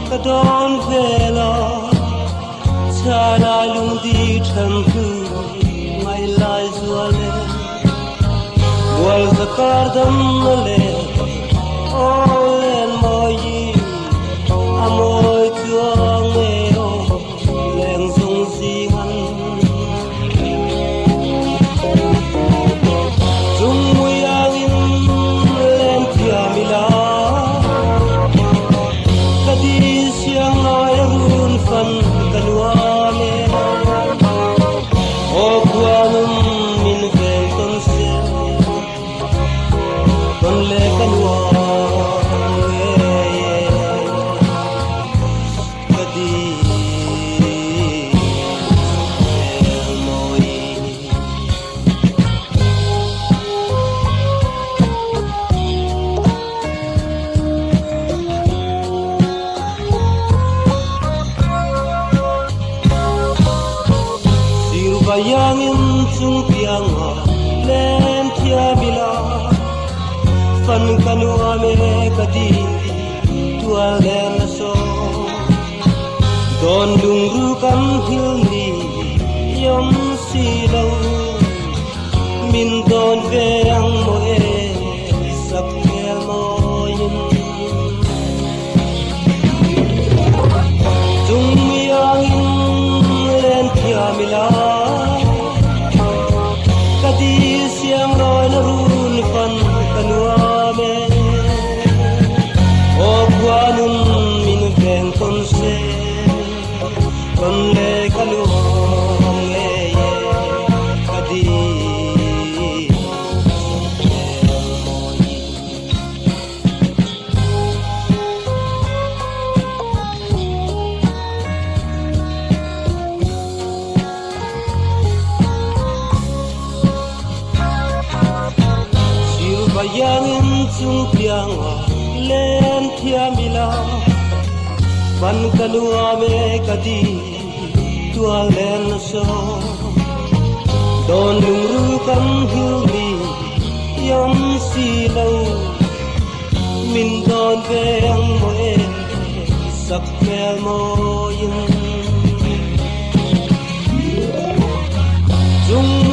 Kadon vela chana lung di tham khu mai lai zuale wal zakar dam le olen moi amoy chuang me o leng sung si han chung mui angin len tia mila siang nói run phân kanua me o kuanum min vel ton se ton le kanua kadi moi bayangin chung pianga len thia bila fan kanua me kadi tua len so don lung ru kan hil ni yom si lo min don ve ang mo e sak kel mo yin chung miangin len thia bila siang nói nó run phân kanua me o kuanum min veng ton se ton le kanua me kadi bayangin chung pianga len thia mila van kanua me kadi tua len so don lung ru kan hil ni yom si lo min don ve ang mo e sak kel mo yin chung